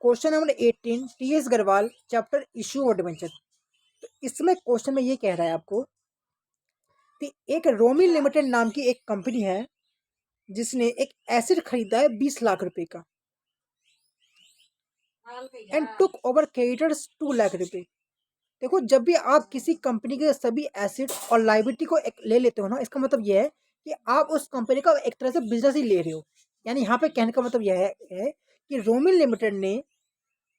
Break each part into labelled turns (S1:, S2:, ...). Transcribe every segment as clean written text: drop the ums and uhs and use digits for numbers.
S1: Question number 18 T.S.. Garhwal chapter issue और debenture. तो इसमें क्वेश्चन में ये कह रहा है आपको कि एक रोमिल लिमिटेड नाम की एक कंपनी है जिसने एक एसिड खरीदा है 20 लाख रुपए का and took over creditors 2 lakh रुपए। देखो, जब भी आप किसी कंपनी के सभी एसिड और लाइबिलिटी को ले लेते हो ना, इसका मतलब यह है कि आप उस कंपनी का एक तरह से बिजनेस ही ले रहे हो। यानी यहाँ पे कहने का मतलब यह है कि रोमिल लिमिटेड ने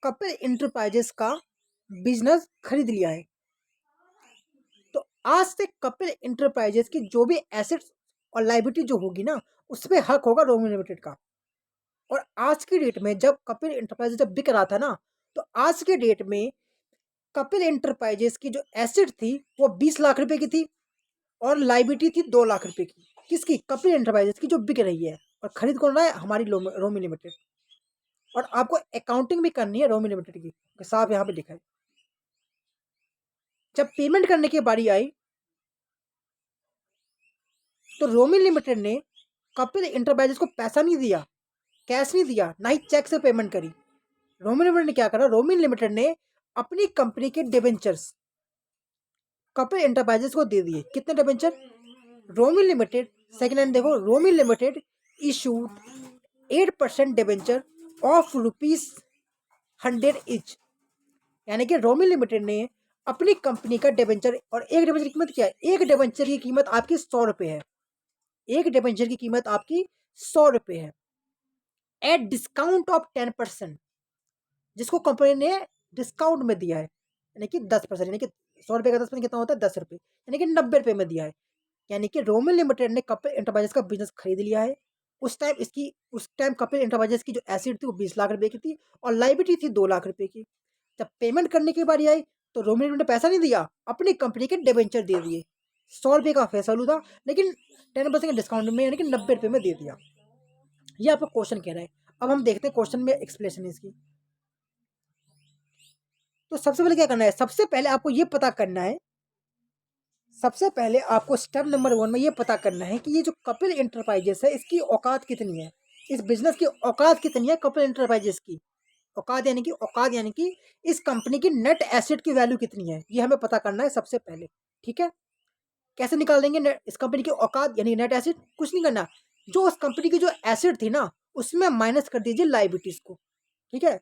S1: कपिल इंटरप्राइजेस का बिजनेस खरीद लिया है। तो आज से कपिल इंटरप्राइजेस की जो भी एसेट्स और लाइबिलिटी जो होगी ना, उस पर हक होगा रोमिल लिमिटेड का। और आज की डेट में जब कपिल इंटरप्राइजेस जब बिक रहा था ना, तो आज के डेट में कपिल इंटरप्राइजेस की जो एसेट थी वो 20 लाख रुपए की थी और लाइबिलिटी थी 2 लाख रुपए की। किसकी? कपिल इंटरप्राइजेस की, जो बिक रही है। और खरीद कौन रहा है? हमारी रोमी लिमिटेड। और आपको अकाउंटिंग भी करनी है रोमी लिमिटेड की, साफ यहाँ पे लिखा है। जब पेमेंट करने की बारी आई तो रोमी लिमिटेड ने कपिल इंटरप्राइजेस को पैसा नहीं दिया, कैश नहीं दिया, ना ही चेक से पेमेंट करी। रोमी लिमिटेड ने क्या करा? रोमी लिमिटेड ने अपनी कंपनी के डिबेंचर्स कपिल इंटरप्राइजेस को दे दिए। कितने debenture? Romi limited, second hand देखो, Romi limited issued 8% debenture of ₹100 each. यानी कि रोमी लिमिटेड ने अपनी कंपनी का डिबेंचर, और एक डिबेंचर की कीमत क्या है? एक डिबेंचर की कीमत आपकी 100 रुपये है। एक डिबेंचर की कीमत आपकी 100 रुपये है एट डिस्काउंट ऑफ 10%, जिसको कंपनी ने डिस्काउंट में दिया है, यानी कि 10%। यानी कि 100 रुपये का 10% कितना होता है? 10 रुपये, यानी कि 90 रुपये में दिया है। यानी कि रोमिल लिमिटेड ने कपिल इंटरप्राइजेस का बिजनेस खरीद लिया है। उस टाइम कपिल इंटरप्राइजेस की जो एसेट थी वो 20 लाख रुपए की थी और लाइबिलिटी थी 2 लाख रुपए की। जब पेमेंट करने की बारी आई तो रोमिल लिमिटेड ने पैसा नहीं दिया, अपनी कंपनी के डिबेंचर दे दिए। 100 रुपये का फेस वैल्यू था, लेकिन 10% के डिस्काउंट में, यानी कि 90 रुपये में दे दिया। ये आपको क्वेश्चन कह रहा है। अब हम देखते हैं क्वेश्चन में एक्सप्लेनेशन इसकी। तो सबसे पहले क्या करना है? सबसे पहले आपको ये पता करना है, सबसे पहले आपको स्टेप नंबर 1 में ये पता करना है कि ये जो कपिल इंटरप्राइजेस है इसकी औकात कितनी है, इस बिजनेस की औकात कितनी है कपिल इंटरप्राइजेस की। औकात यानी कि इस कंपनी की नेट एसेट की वैल्यू कितनी है, ये हमें पता करना है सबसे पहले। ठीक है, कैसे निकाल देंगे इस कंपनी की औकात यानी नेट एसेट? कुछ नहीं करना, जो उस कंपनी की जो एसेट थी ना, उसमें माइनस कर दीजिए लाइबिलिटीज को। ठीक है,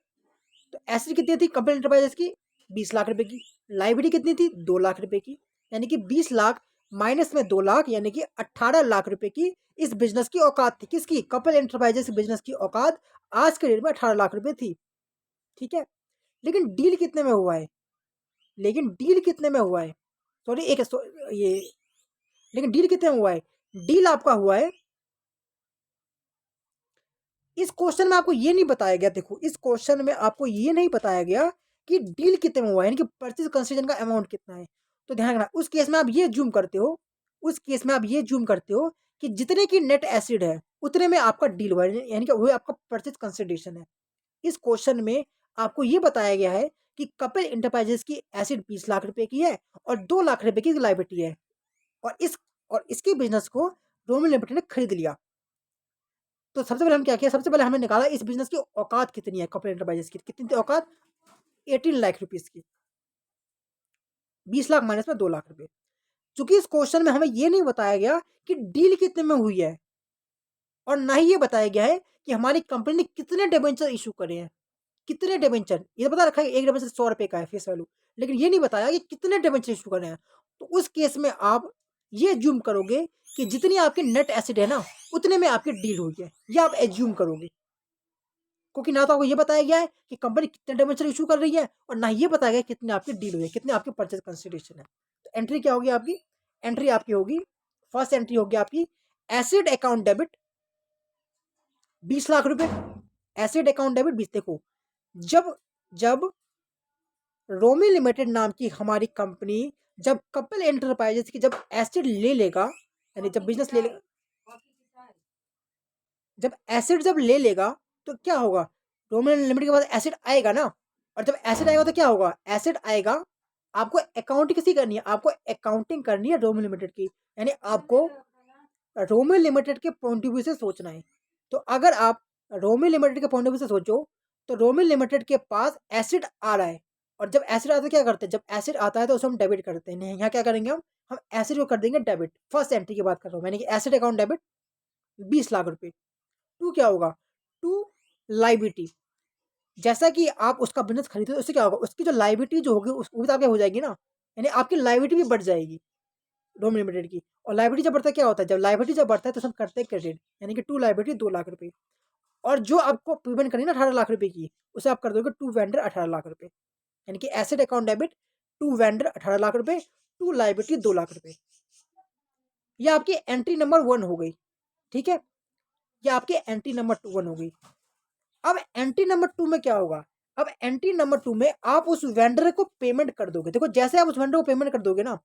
S1: तो एसेट कितनी थी कपिल इंटरप्राइजेस की? 20 लाख रुपए की। लाइबिलिटी कितनी थी? 2 लाख रुपए की। यानी कि 20 लाख माइनस में 2 लाख, यानी कि 18 लाख रुपए की इस बिजनेस की औकात थी। किसकी? कपिल एंटरप्राइजेस बिजनेस की औकात आज के डेट में 18 लाख रुपए थी। ठीक है, लेकिन डील कितने में हुआ है? सॉरी, ये लेकिन डील कितने में हुआ है? डील आपका हुआ है, इस क्वेश्चन में आपको ये नहीं बताया गया। देखो, इस क्वेश्चन में आपको ये नहीं बताया गया कि डील कितने में हुआ है, यानी कि परचेज कंसिडरेशन का अमाउंट कितना है। तो ध्यान रखना, उस केस में आप ये जूम करते हो कि जितने की नेट एसिड है उतने में आपका डील हुआ है, यानी कि वो आपका परचेज कंसिडरेशन है। इस क्वेश्चन में आपको ये बताया गया है कि कपिल इंटरप्राइजेस की एसिड 20 लाख रुपए की है और 2 लाख रुपए की लाइबिलिटी है, और इसके बिजनेस को रोमिल लिमिटेड ने खरीद लिया। तो सबसे पहले हम क्या किया? सबसे पहले हमने निकाला इस बिजनेस की औकात कितनी है कपिल एंटरप्राइजेस की। कितनी थी औकात? 18 लाख रुपीज की। 20 लाख माइनस में 2 लाख रुपए। चूंकि इस क्वेश्चन में हमें ये नहीं बताया गया कि डील कितने में हुई है, और ना ही ये बताया गया है कि हमारी कंपनी ने कितने डिबेंचर इशू करे हैं। कितने डिबेंचर, ये बता रखा है एक डिबेंचर 100 रुपए का है फेस वैल्यू, लेकिन ये नहीं बताया कि कितने डिबेंचर इशू करे हैं। तो उस केस में आप ये एज्यूम करोगे कि जितनी आपकी नेट एसिड है ना, उतने में आपकी डील हुई है, ये आप एज्यूम करोगे। क्योंकि ना तो आपको ये बताया गया है कि कंपनी कितने डिबेंचर इशू कर रही है, और ना ये बताया गया कितने आपकी डील हुई है, कितने आपके परचेज कंसिडरेशन है। तो एंट्री क्या होगी आपकी? एंट्री आपकी होगी, फर्स्ट एंट्री होगी आपकी एसिड अकाउंट डेबिट 20 लाख रुपए। Acid account debit 20। देखो, जब जब रोमी लिमिटेड नाम की हमारी कंपनी जब कपिल एंटरप्राइजेस की जब एसिड ले लेगा, यानी जब बिजनेस ले लेगा, जब ले लेगा तो क्या होगा? रोमी लिमिटेड के पास एसिड आएगा ना, और जब एसिड आएगा तो क्या होगा? एसिड आएगा, आपको अकाउंटिंग किसी करनी है? आपको अकाउंटिंग करनी है रोमी लिमिटेड की, यानी आपको रोमी लिमिटेड के पॉइंट ऑफ व्यू से सोचना है। तो अगर आप रोमी लिमिटेड के पॉइंट ऑफ व्यू से सोचो तो रोमिल लिमिटेड के पास एसिड आ रहा है, और जब एसिड आता है क्या करते हैं, जब एसिड आता है तो उसे हम डेबिट करते हैं। यहाँ क्या करेंगे हम एसिड को कर देंगे डेबिट। फर्स्ट एंट्री की बात कर रहा हूँ मैंने कि एसिड अकाउंट डेबिट 20 लाख रुपए। टू क्या होगा, टू लाइबिलिटी। जैसा कि आप उसका बिजनेस खरीदते हो उससे क्या होगा, उसकी जो लाइबिलिटी जो होगी वो भी तो आपकी हो जाएगी ना, यानी आपकी लाइबिलिटी भी बढ़ जाएगी रोम लिमिटेड की। और लाइबिलिटी जब बढ़ता है क्या होता है, जब लाइबिलिटी जब बढ़ता है तो हम करते हैं क्रेडिट, यानी कि टू लाइबिलिटी 2 लाख रुपए। और जो आपको पेमेंट करनी है ना 18 लाख रुपए की, उसे आप कर दोगे टू वेंडर 18 लाख रुपए। यानी कि asset account debit to vendor 18 lakh रुपए, टू लाइबिलिटी 2 लाख रुपए। ये आपकी एंट्री नंबर 1 हो गई। ठीक है, ये आपकी एंट्री नंबर 1 हो गई। अब एंट्री नंबर 2 में क्या होगा, अब एंट्री नंबर 2 में आप उस वेंडर को पेमेंट कर दोगे। देखो जैसे आप उस वेंडर को पेमेंट कर दोगे ना,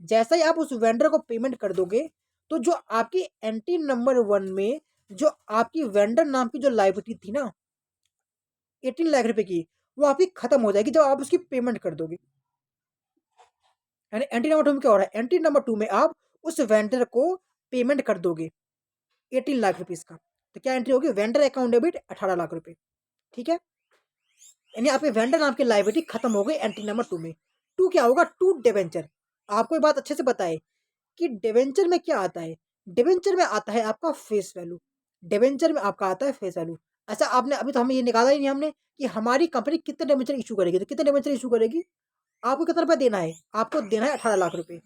S1: जैसे ही आप उस वेंडर को पेमेंट कर दोगे, तो जो आपकी एंट्री नंबर 1 में जो आपकी वेंडर नाम की जो लाइबिलिटी थी ना 18 लाख रुपए की, वो आपकी खत्म हो जाएगी जब आप उसकी पेमेंट कर दोगे। यानी एंट्री नंबर 2 में क्या हो रहा है, एंट्री नंबर 2 में आप उस वेंडर को पेमेंट कर दोगे 18 लाख रुपीज का। तो क्या एंट्री होगी, वेंडर अकाउंट डेबिट 18 लाख रुपए। ठीक है, यानी आपके वेंडर नाम की लाइबिलिटी खत्म हो गई एंट्री नंबर 2 में। टू क्या होगा, टू डिवेंचर। आपको ये बात अच्छे से बताए कि डिवेंचर में क्या आता है, डिवेंचर में आता है आपका फेस वैल्यू। डिवेंचर में आपका आता है फेस वैल्यू। अच्छा, आपने अभी तो हमें ये निकाला ही नहीं हमने कि हमारी कंपनी कितने डिवेंचर इशू करेगी। तो कितने डिवेंचर इशू करेगी, आपको कितना रुपया देना है, आपको देना है 18 लाख रुपए।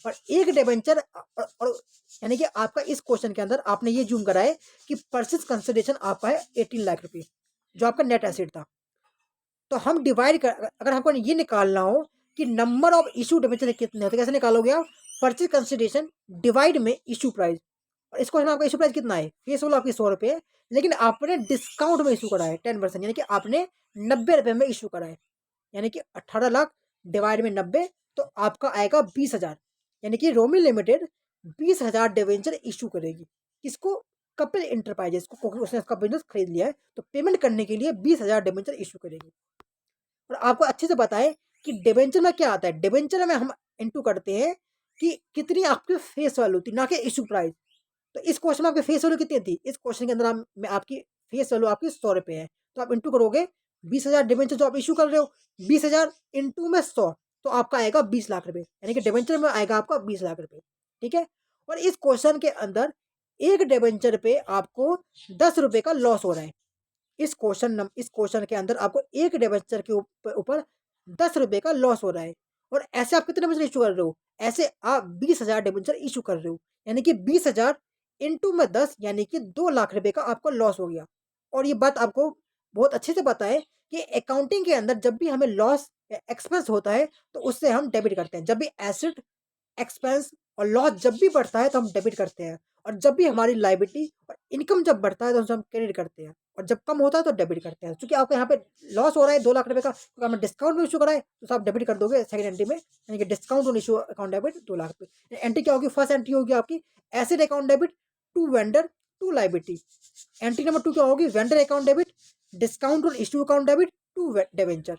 S1: और एक डिवेंचर और यानी कि आपका इस क्वेश्चन के अंदर आपने ये जूम करा है कि परचेज कंसिडरेशन आपका है 18 लाख रुपए, जो आपका नेट एसेट था। तो हम डिवाइड कर, अगर हमको ये निकालना हो कि नंबर ऑफ इशू डिवेंचर कितने हैं, तो कैसे निकालोगे आप, परचेज कंसिडरेशन डिवाइड में इशू प्राइस। और इसको हम आपका इशू प्राइस कितना है, फेस वैल्यू आपकी 100 रुपये है, लेकिन आपने डिस्काउंट में इशू करा है 10%, यानी कि आपने 90 रुपये में इशू करा है। यानी कि 18 लाख डिवाइड में 90, तो आपका आएगा 20,000। यानी कि रोमी लिमिटेड 20,000 डिवेंचर इशू करेगी। किसको, कपिल इंटरप्राइजेस को, क्योंकि उसने उसका बिजनेस खरीद लिया है, तो पेमेंट करने के लिए 20,000 डिवेंचर इशू करेगी। और आपको अच्छे से बताएं कि डिवेंचर में क्या आता है, डिवेंचर में हम इंटू करते हैं कि कितनी आपकी फेस वैल्यू थी, ना कि इशू प्राइस। तो इस क्वेश्चन में आपकी फेस वैल्यू कितनी थी, इस क्वेश्चन के अंदर में आपकी फेस वैल्यू आपकी 100 रुपये है। तो आप इंटू करोगे 20,000 डिवेंचर जो आप इशू कर रहे हो, 20,000 इंटू में 100, तो आपका आएगा 20 लाख रुपए। यानी कि डिवेंचर में आएगा आपका 20 लाख रुपए। ठीक है, और इस क्वेश्चन के अंदर एक डिवेंचर पे आपको 10 रुपये का लॉस हो रहा है। इस क्वेश्चन के अंदर आपको एक डिवेंचर के ऊपर 10 रुपये का लॉस हो रहा है। और ऐसे आप कितने डिवेंचर इशू कर रहे हो, ऐसे आप 20,000 डिवेंचर इशू कर रहे हो। यानी कि 20,000 इंटू में 10, यानी कि 2 लाख रुपए का आपको लॉस हो गया। और ये बात आपको बहुत अच्छे से पता है कि अकाउंटिंग के अंदर जब भी हमें लॉस एक्सपेंस होता है तो उससे हम डेबिट करते हैं। जब भी एसेट एक्सपेंस और लॉस जब भी बढ़ता है तो हम डेबिट करते हैं, और जब भी हमारी लायबिलिटी और इनकम जब बढ़ता है तो उसे हम क्रेडिट करते हैं, और जब कम होता है तो डेबिट करते हैं। क्योंकि आपको यहाँ पे लॉस हो रहा है 2 लाख रुपए का, तो हमने डिस्काउंट में इशू करा है, तो आप डेबिट कर दोगे सेकंड एंट्री में, यानी कि discount on issue account debit 2 lakh रुपए। एंट्री क्या होगी, फर्स्ट एंट्री होगी आपकी asset account debit to vendor to liability. Entry number 2 क्या होगी, vendor account debit discount on issue account debit to debenture.